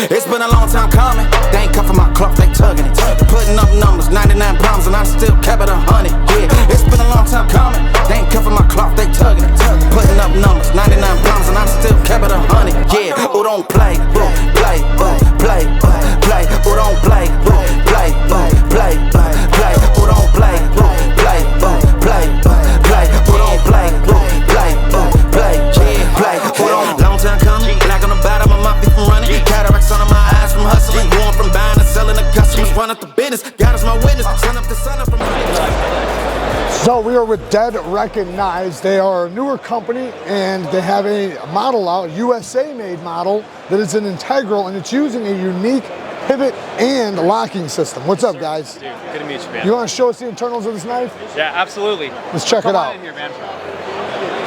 It's been a long time coming. They ain't cuffing my cloth, they tugging it. Putting up numbers, 99 problems, and I still kept it 100. Yeah, it's been a long time coming. They ain't cuffing my cloth, they tugging it. Putting up numbers, 99 problems, and I still kept it 100. Yeah, who don't play, play, play, play. Who don't play, play, play, play. Who don't play, play, play, play. Who don't play, play, play, play. Who don't? Long time coming, black on the bottom of my feet from running. Cataracts under my eyes from hustling. Going from buying and selling to customers. Run up the business, God is my witness. Sun up the sun up from running. So we are with Dead Recognized. They are a newer company and they have a model out, USA made model, that is an integral and it's using a unique pivot and locking system. What's up, guys? Dude, good to meet you, man. You want to show us the internals of this knife? Yeah, absolutely. Let's check it out. Come on in here, man.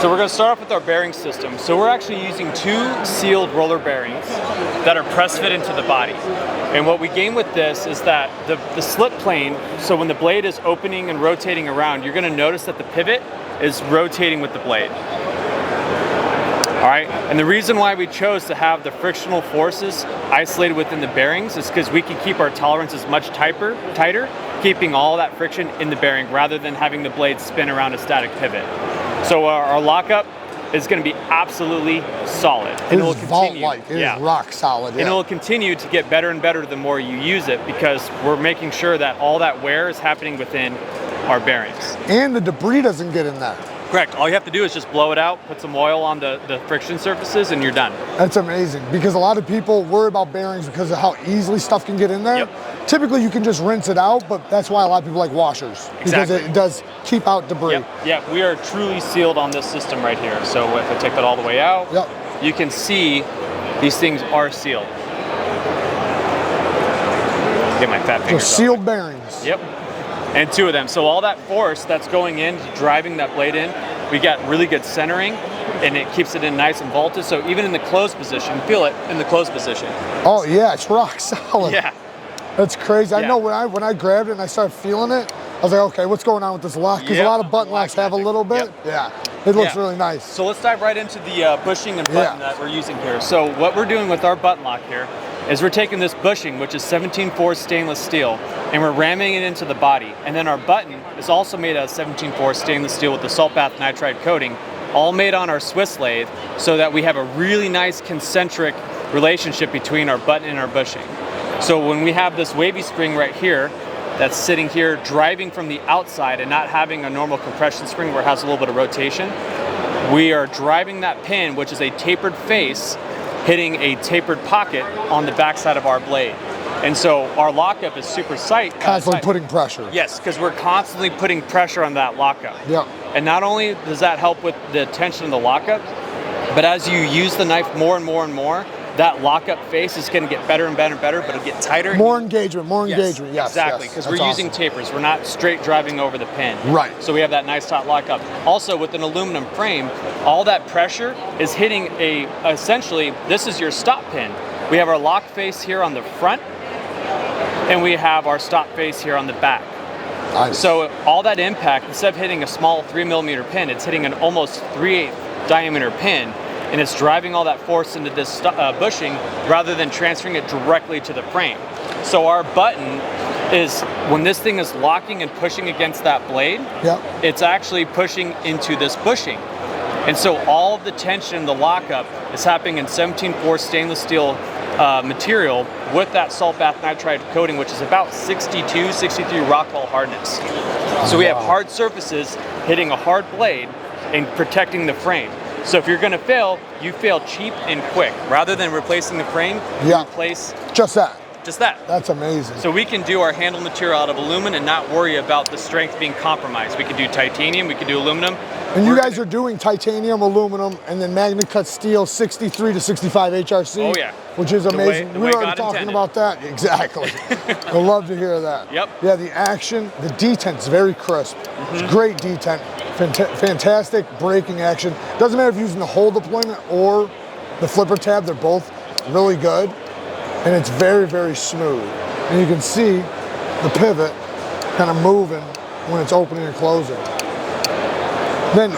So we're going to start off with our bearing system. So we're actually using 2 sealed roller bearings that are press fit into the body. And what we gain with this is that the slip plane, so when the blade is opening and rotating around, you're going to notice that the pivot is rotating with the blade. All right, and the reason why we chose to have the frictional forces isolated within the bearings is because we can keep our tolerances much tighter, keeping all that friction in the bearing rather than having the blade spin around a static pivot. So our lockup is going to be absolutely solid. And it will continue. Vault-like. It is rock solid. Yeah. And it will continue to get better and better the more you use it because we're making sure that all that wear is happening within our bearings. And the debris doesn't get in there. Correct. All you have to do is just blow it out, put some oil on the friction surfaces, and you're done. That's amazing because a lot of people worry about bearings because of how easily stuff can get in there. Yep. Typically, you can just rinse it out, but that's why a lot of people like washers because it does keep out debris. Yep. Yeah, we are truly sealed on this system right here. So if I take that all the way out, you can see these things are sealed. Get my fat fingers. So sealed bearings. Yep. And 2 of them. So all that force that's going in, driving that blade in, we got really good centering and it keeps it in nice and vaulted. So even in the closed position, feel it in the closed position. Oh yeah, it's rock solid. Yeah. That's crazy. I know when I grabbed it and I started feeling it, I was like, okay, what's going on with this lock? Because a lot of button locks have a little bit. Yeah, it looks really nice. So let's dive right into the bushing and button that we're using here. So what we're doing with our button lock here is we're taking this bushing, which is 17-4 stainless steel, and we're ramming it into the body. And then our button is also made out of 17-4 stainless steel with the salt bath nitride coating, all made on our Swiss lathe, so that we have a really nice concentric relationship between our button and our bushing. So when we have this wavy spring right here, that's sitting here driving from the outside and not having a normal compression spring where it has a little bit of rotation, we are driving that pin, which is a tapered face, hitting a tapered pocket on the backside of our blade. And so our lockup is super tight. Constantly putting pressure. Yes, because we're constantly putting pressure on that lockup. Yeah. And not only does that help with the tension of the lockup, but as you use the knife more and more and more, that lockup face is going to get better and better and better, but it'll get tighter. More engagement, yes, exactly, because we're using tapers. We're not straight driving over the pin. Right. So we have that nice taut lockup. Also, with an aluminum frame, all that pressure is hitting essentially, this is your stop pin. We have our lock face here on the front, and we have our stop face here on the back. Nice. So all that impact, instead of hitting a small 3mm pin, it's hitting an almost 3/8 diameter pin, and it's driving all that force into this bushing rather than transferring it directly to the frame. So our button is, when this thing is locking and pushing against that blade, it's actually pushing into this bushing. And so all of the tension in the lockup is happening in 17-4 stainless steel material with that salt bath nitride coating, which is about 62, 63 Rockwell hardness. So we have hard surfaces hitting a hard blade and protecting the frame. So if you're going to fail, you fail cheap and quick. Rather than replacing the frame, you replace just that. Just that. That's amazing. So we can do our handle material out of aluminum and not worry about the strength being compromised. We can do titanium, we can do aluminum. And you guys are doing titanium, aluminum, and then magnet cut steel 63 to 65 HRC. Oh yeah. Which is amazing. The we way were already God talking intended. about that. Exactly. I love to hear that. Yep. Yeah, the action, the detent's very crisp. It's great detent. Fantastic braking action. Doesn't matter if you're using the whole deployment or the flipper tab, they're both really good. And it's very, very smooth. And you can see the pivot kind of moving when it's opening and closing. Then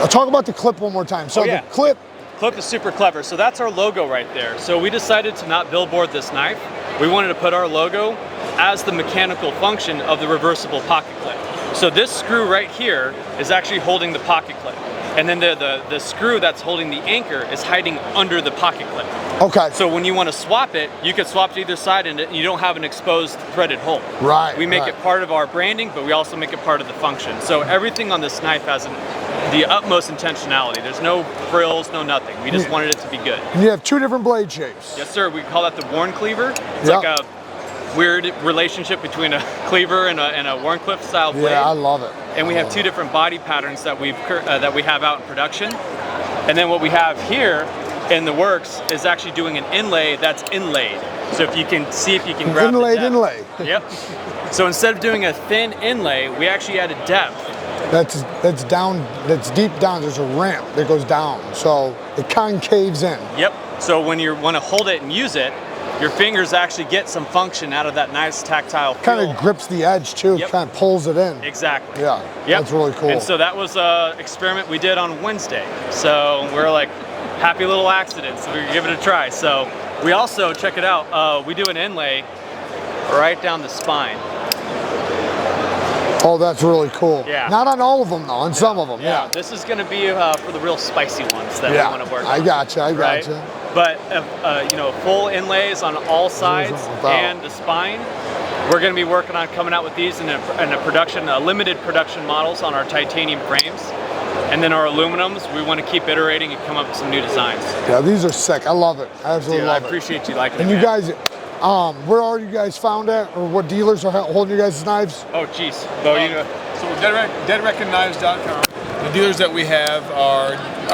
I'll talk about the clip one more time. So the clip Clip is super clever. So that's our logo right there. So we decided to not billboard this knife. We wanted to put our logo as the mechanical function of the reversible pocket clip. So this screw right here is actually holding the pocket clip. And then the screw that's holding the anchor is hiding under the pocket clip. Okay. So when you want to swap it, you can swap to either side and you don't have an exposed threaded hole. Right. We make it part of our branding, but we also make it part of the function. So everything on this knife has the utmost intentionality. There's no frills, no nothing. We just wanted it to be good. And you have 2 different blade shapes. Yes, sir. We call that the Worn Cleaver. It's like a weird relationship between a cleaver and a Warncliffe style blade. Yeah, I love it. And we have 2 different body patterns that we have out in production. And then what we have here in the works is actually doing an inlay that's inlaid. So if you can see if you can grab Inlaid the depth. inlay. Yep. So instead of doing a thin inlay, we actually added depth. That's down. That's deep down. There's a ramp that goes down, so it concaves in. Yep. So when you want to hold it and use it, your fingers actually get some function out of that nice tactile feel. Kind of grips the edge too. Yep. Kind of pulls it in. Exactly. Yeah. Yep. That's really cool. And so that was an experiment we did on Wednesday. So we're like, happy little accident. So we're gonna give it a try. So we also, check it out, we do an inlay right down the spine. Oh, that's really cool. Yeah. Not on all of them though, on some of them. Yeah. This is gonna be for the real spicy ones that we want to work on. I gotcha. I right? gotcha. But you know, full inlays on all sides and the spine. We're going to be working on coming out with these in a limited production models on our titanium frames. And then our aluminums, we want to keep iterating and come up with some new designs. Yeah, these are sick. I love it. I absolutely love it. I appreciate you liking it. And you guys, where are you guys found at, or what dealers are holding your guys' knives? Oh, geez. Bo, you know. So deadreckonknives.com. The dealers that we have are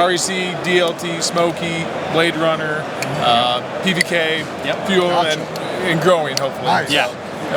REC, DLT, Smoky, Blade Runner, PVK, Fuel, and growing, hopefully. Nice. Yeah.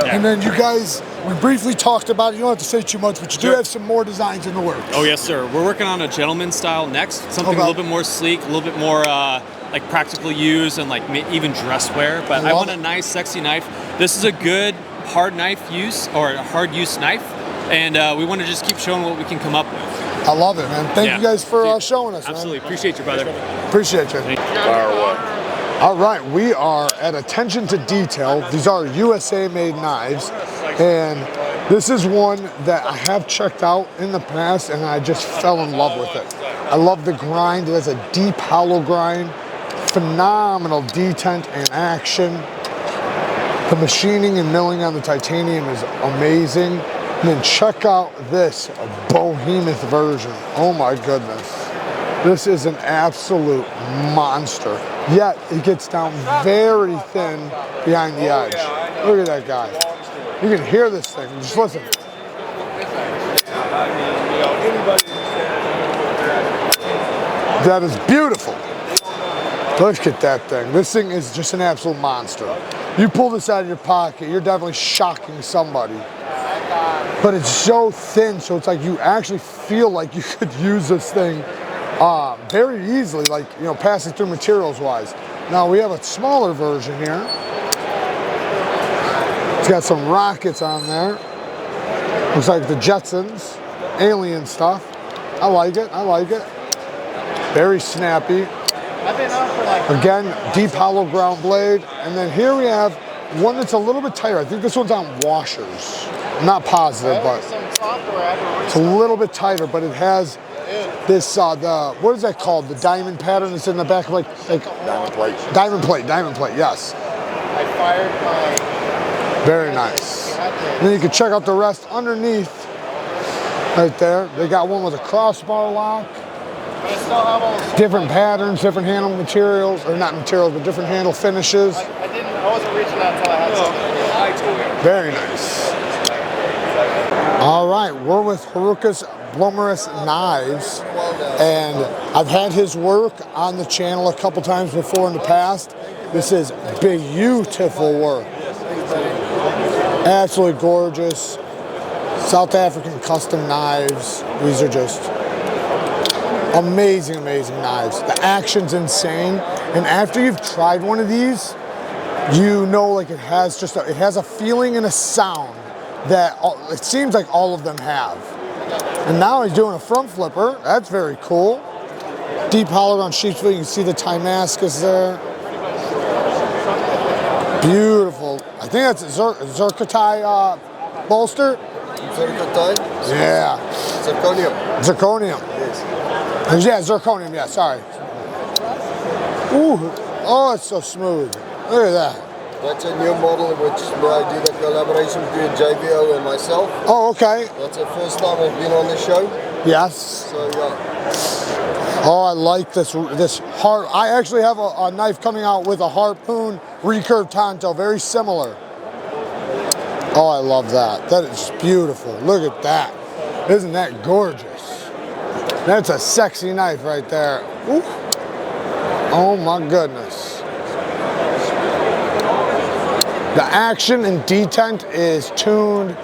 And then you guys, we briefly talked about it. You don't have to say too much, but you do have some more designs in the works. Oh, yes, sir. We're working on a gentleman style next. Something a little bit more sleek, a little bit more like practical use and like even dress wear. But I want a nice, sexy knife. This is a good hard knife use or a hard use knife. And we want to just keep showing what we can come up with. I love it, man. Thank you guys for showing us, Absolutely. man. Appreciate you, brother. Appreciate you. All right, we are at Attention to Detail. These are USA-made knives, and this is one that I have checked out in the past, and I just fell in love with it. I love the grind. It has a deep hollow grind, phenomenal detent and action. The machining and milling on the titanium is amazing. And then check out this behemoth version. Oh my goodness. This is an absolute monster. Yet it gets down very thin behind the edge. Look at that guy. You can hear this thing. Just listen. That is beautiful. Look at that thing. This thing is just an absolute monster. You pull this out of your pocket, you're definitely shocking somebody. But it's so thin, so it's like you actually feel like you could use this thing very easily, like, you know, passing through materials-wise. Now we have a smaller version here. It's got some rockets on there. Looks like the Jetsons, alien stuff. I like it, I like it. Very snappy. Again, deep hollow ground blade. And then here we have one that's a little bit tighter. I think this one's on washers. I'm not positive, but it's a little bit tighter, but it has this, what is that called? The diamond pattern that's in the back, like Diamond plate. Diamond plate, yes. I fired my... Very nice. And then you can check out the rest underneath, right there. They got one with a crossbar lock. Different patterns, different handle materials, or not materials, but different handle finishes. I wasn't reaching out until I had something. Very nice. All right, we're with Harukas Blummerus Knives, and I've had his work on the channel a couple times before in the past. This is beautiful work. Absolutely gorgeous. South African custom knives. These are just amazing, amazing knives. The action's insane, and after you've tried one of these, you know, like it has a feeling and a sound that it seems like all of them have. And now he's doing a front flipper. That's very cool. Deep hollow around sheep's foot. You can see the Timascus there. Beautiful. I think that's a Zircotai bolster. Zircotai? Yeah. Zirconium. Zirconium. Yes. Yeah, zirconium. Yeah, sorry. Ooh. Oh, it's so smooth. Look at that. That's a new model which I did a collaboration between JBO and myself. Oh, okay. That's the first time I've been on the show. Yes. So yeah. Oh, I like this harp. I actually have a knife coming out with a harpoon recurved tonto, very similar. Oh, I love that. That is beautiful. Look at that. Isn't that gorgeous? That's a sexy knife right there. Ooh. Oh my goodness. The action and detent is tuned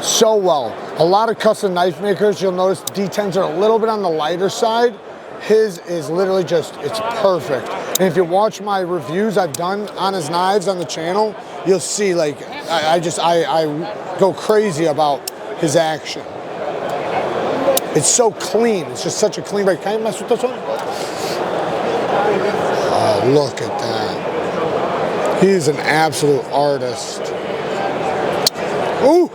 so well. A lot of custom knife makers, you'll notice detents are a little bit on the lighter side. His is literally just, it's perfect. And if you watch my reviews I've done on his knives on the channel, you'll see like, I go crazy about his action. It's so clean. It's just such a clean break. Can I mess with this one? Oh, look at that. He's an absolute artist. Ooh,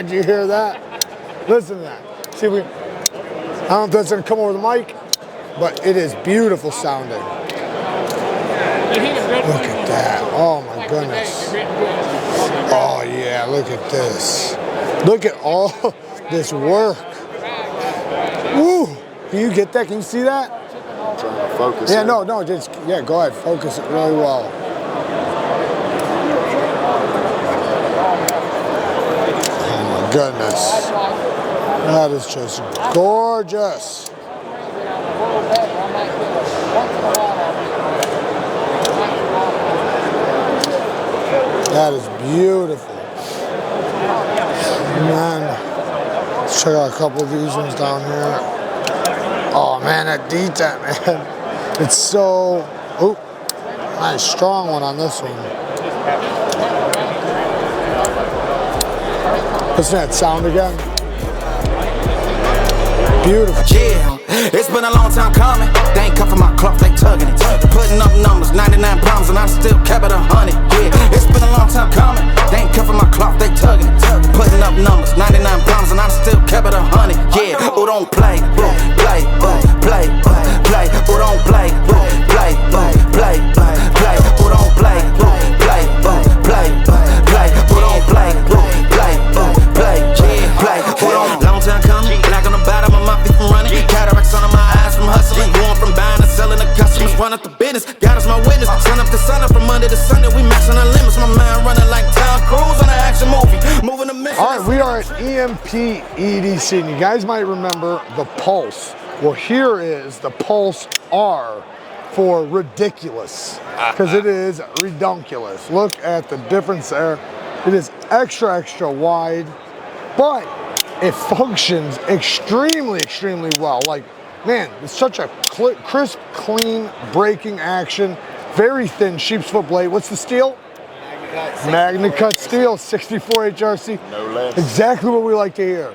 did you hear that? Listen to that. See, I don't know if that's gonna come over the mic, but it is beautiful sounding. Look at that. Oh my goodness. Oh yeah, look at this. Look at all this work. Woo! Can you get that? Can you see that? I'm trying to focus. Yeah, no, just, yeah, go ahead. Focus it really well. Oh my goodness. That is just gorgeous. That is beautiful. Man, let's check out a couple of these ones down here. Oh man, that detent, man. It's so, ooh, nice strong one on this one. Listen to that sound again. Beautiful. Yeah, it's been a long time coming. They ain't cuffing my cloth, they tugging it. Putting up numbers, 99 pounds, and I still kept it 100. Yeah, it's been a long time coming. They ain't cuffing my cloth, they tugging it. Putting up numbers, 99 pounds, and I still kept it 100. Yeah, who don't play, play, play, play. Who don't play, play, play, play. Who don't play, play, play, play. Who don't play, play, play, play. Who don't? Long time coming, black on the bottom of my feet from running. Cataracts under my eyes from hustling. Going from buying and selling to customers. Run up the business, God is my witness. Sun up to sun up from Monday to Sunday. We maxing our limits. My mind running like Tom Cruise on an action movie. Moving the mission. All right, we are at EMP EDC, and you guys might remember the Pulse. Well, here is the Pulse R for ridiculous, because it is redunculous. Look at the difference there. It is extra, extra wide, but it functions extremely, extremely well. Like, man, it's such a crisp, clean braking action. Very thin sheep's foot blade. What's the steel? Magna Cut steel, 64 HRC. No less. Exactly what we like to hear.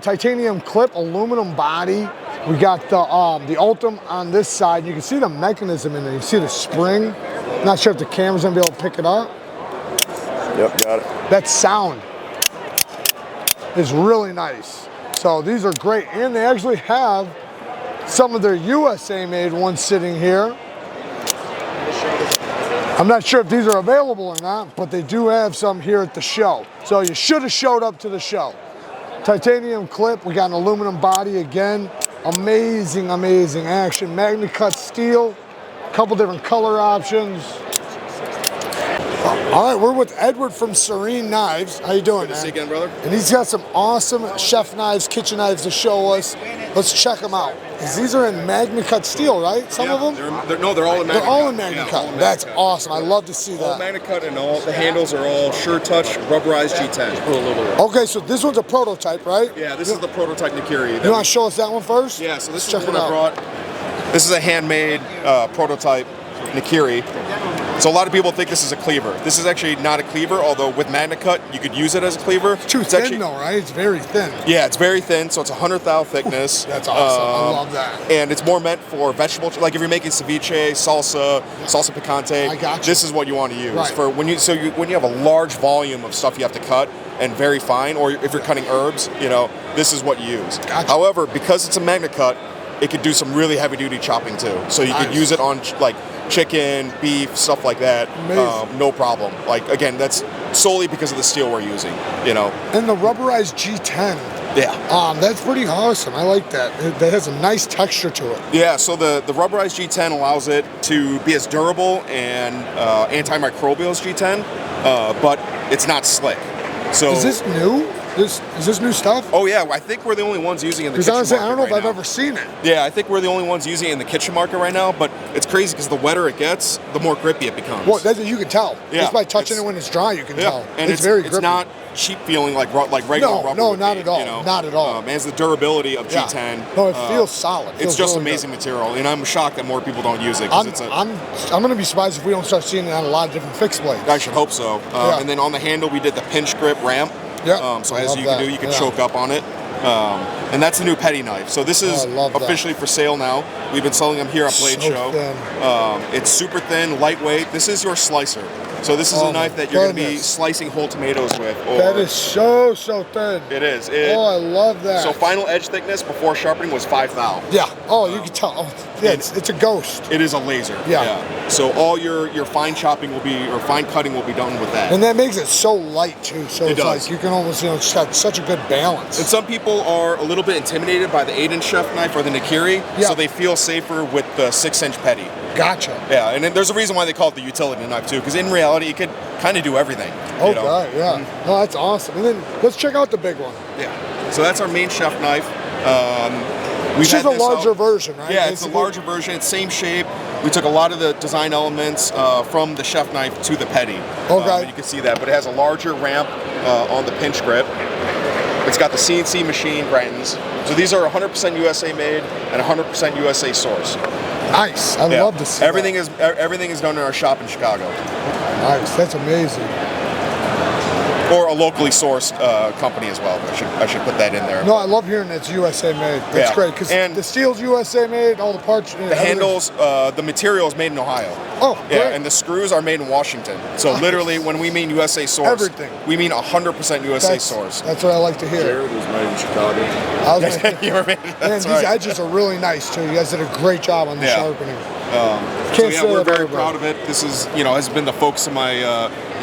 Titanium clip, aluminum body. We got the Ultim on this side. You can see the mechanism in there. You see the spring. Not sure if the camera's gonna be able to pick it up. Yep, got it. That sound is really nice. So these are great, and they actually have some of their USA made ones sitting here. I'm not sure if these are available or not, but they do have some here at the show. So you should have showed up to the show. Titanium clip, we got an aluminum body again. Amazing, amazing action. Magna Cut steel, a couple different color options. All right, we're with Edward from Serene Knives. How you doing, man? Good to see you again, brother. And he's got some awesome chef knives, kitchen knives to show us. Let's check them out. 'Cause these are in Magna Cut steel, right? Some of them? They're all in Magna Cut. They're all in Magna Cut. That's awesome. I love to see All that. Magna Cut, and all the handles are all Sure Touch rubberized G10. Okay, so this one's a prototype, right? Yeah, this is the prototype Nikiri. You want to show us that one first? Yeah, so this Let's is what I brought. This is a handmade prototype Nikiri. So a lot of people think this is a cleaver. This is actually not a cleaver, although with Magna Cut, you could use it as a cleaver. It's too thin though, right? It's very thin. Yeah, it's very thin, so it's 100 thou thickness. That's awesome. I love that. And it's more meant for vegetable, like if you're making ceviche, salsa picante. I got you. This is what you want to use Right. for when you when you have a large volume of stuff you have to cut and very fine, or if you're cutting herbs, you know, this is what you use. Gotcha. However, because it's a Magna Cut, it could do some really heavy duty chopping too. So you could use it on like chicken, beef, stuff like that. No problem. Like again, that's solely because of the steel we're using, you know. And the rubberized G10. Yeah. That's pretty awesome. I like that. That has a nice texture to it. Yeah, so the rubberized G10 allows it to be as durable and antimicrobial as G10, but it's not slick. So is this new? Is this new stuff? Oh yeah, I think we're the only ones using it in the kitchen market. Because honestly, I don't know if I've ever seen it. Yeah, I think we're the only ones using it in the kitchen market right now, but it's crazy because the wetter it gets, the more grippy it becomes. Well, you can tell. Yeah, just by touching it when it's dry, you can tell. And it's very grippy. It's not cheap feeling like regular rubber. No, would not be, at all. You know? Not at all. It has the durability of G10. No, it feels solid. It's just really amazing good. material, and I'm shocked that more people don't use it. I'm going to be surprised if we don't start seeing it on a lot of different fixed blades. I should hope so. And then on the handle, we did the pinch grip ramp. Yeah. So as you can do, you can choke up on it. And that's the new petty knife. So this is officially for sale now. We've been selling them here at Blade Show. It's super thin, lightweight. This is your slicer. So this is a knife that you're going to be slicing whole tomatoes with. Or that is so thin. It is. I love that. So final edge thickness before sharpening was 5 thou. Yeah. Oh, you can tell. Oh, yeah, it's a ghost. It is a laser. Yeah. So all your fine chopping will be, or fine cutting will be done with that. And that makes it so light too. So it's like you can almost, just have such a good balance. And some people are a little bit intimidated by the 8-inch chef knife or the Nikiri, so they feel safer with the 6-inch petty. Gotcha. Yeah, and then there's a reason why they call it the utility knife too, because in reality it could kind of do everything. Oh, God, yeah. No, that's awesome. And then let's check out the big one. Yeah. So that's our main chef knife. Which is a larger version, right? Yeah, it's a larger version. It's same shape. We took a lot of the design elements from the chef knife to the petty. Okay. You can see that, but it has a larger ramp on the pinch grip. It's got the CNC machine gratins. So these are 100% USA made and 100% USA sourced. Nice. I love to see everything is done in our shop in Chicago. Nice. That's amazing. Or a locally sourced company as well. I should put that in there. No, I love hearing it's USA made. That's great because the steel's USA made, all the parts. The handles, the material is made in Ohio. Oh, great. Yeah, and the screws are made in Washington. So literally, when we mean USA sourced, everything, we mean 100% USA sourced. That's what I like to hear. Jared was made in Chicago. You were made. And these edges are really nice too. You guys did a great job on the sharpening. We're very proud of it. This is, has been the focus of my,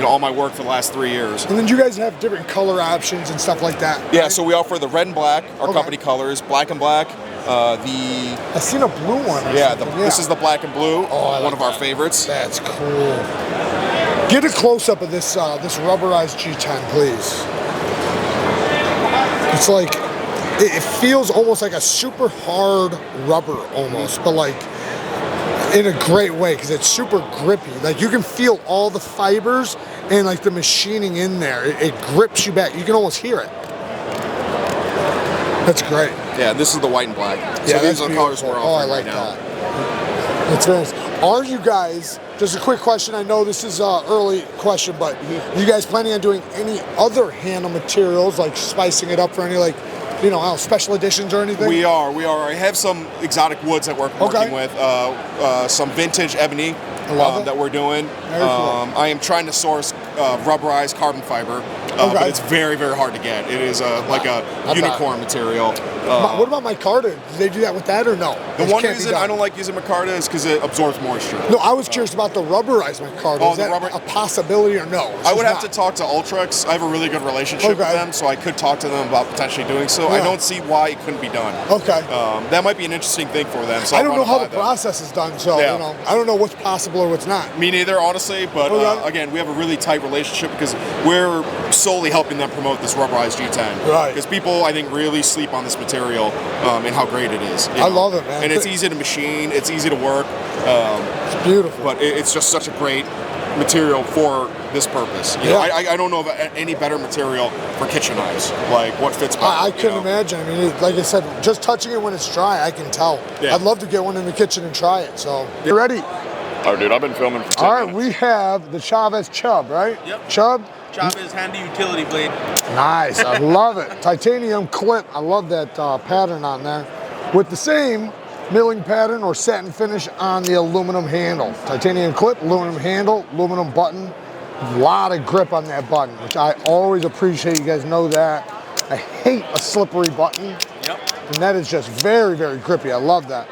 all my work for the last 3 years. And then you guys have different color options and stuff like that. Right? Yeah, so we offer the red and black, our company colors, black and black. I seen a blue one. This is the black and blue. One of our favorites. That's cool. Get a close up of this this rubberized G10, please. It's like it feels almost like a super hard rubber, almost, but like in a great way because it's super grippy. Like you can feel all the fibers and like the machining in there. It grips you back. You can almost hear it. That's great. Yeah, this is the white and black. So these are the colors we're offering right now. That's very nice. Are you guys, just a quick question, I know this is an early question, but you guys planning on doing any other handle materials, like spicing it up for any special editions or anything? We are. I have some exotic woods that we're working with, some vintage ebony that we're doing. I am trying to source rubberized carbon fiber, but it's very, very hard to get. It is like a unicorn material. What about micarta? Do they do that with that or no? The one reason I don't like using micarta is because it absorbs moisture. No, I was curious about the rubberized micarta. Is that a possibility or no? I would have to talk to Ultrex. I have a really good relationship with them, so I could talk to them about potentially doing so. I don't see why it couldn't be done. Okay. That might be an interesting thing for them. So I don't know how the process is done, so I don't know what's possible or what's not. Me neither, honestly, but again, we have a really tight relationship because we're solely helping them promote this rubberized G10. Right. Because people, I think, really sleep on this material and how great it is. I love it, man. And it's easy to machine, it's easy to work. It's beautiful. But it's just such a great material for this purpose. I don't know of any better material for kitchen knives. Like what fits better. I couldn't imagine. I mean, like I said, just touching it when it's dry, I can tell. Yeah. I'd love to get one in the kitchen and try it. So, you ready? Oh, dude, I've been filming for 10 All right, minutes. we have the Chavez Chub, right? Yep. Chub? Chavez handy utility blade. Nice, I love it. Titanium clip, I love that pattern on there. With the same milling pattern or satin finish on the aluminum handle. Titanium clip, aluminum handle, aluminum button. A lot of grip on that button, which I always appreciate. You guys know that. I hate a slippery button. Yep. And that is just very, very grippy. I love that.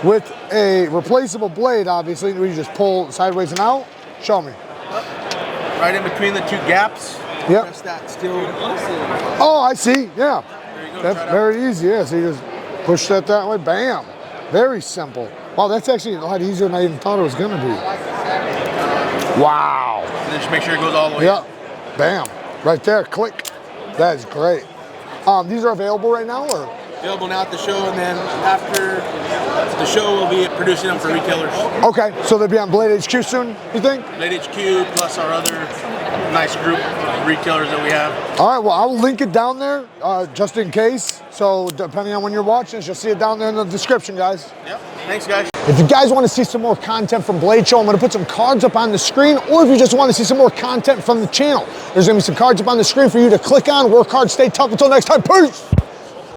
With a replaceable blade, obviously, we just pull sideways and out. Show me. Right in between the two gaps. Yep. Press that still. Oh, I see. Yeah. There you go. That's very easy. Yeah. So you just push that way. Bam. Very simple. Wow, that's actually a lot easier than I even thought it was going to be. Wow. And then just make sure it goes all the way. Yep. Bam. Right there. Click. That is great. These are available right now, or? Available now at the show, and then after the show, we'll be producing them for retailers. Okay, so they'll be on Blade HQ soon, you think? Blade HQ plus our other nice group of retailers that we have. All right, well, I'll link it down there just in case. So depending on when you're watching this, you'll see it down there in the description, guys. Yep. Thanks, guys. If you guys want to see some more content from Blade Show, I'm going to put some cards up on the screen, or if you just want to see some more content from the channel, there's going to be some cards up on the screen for you to click on. Work hard, stay tough. Until next time, peace!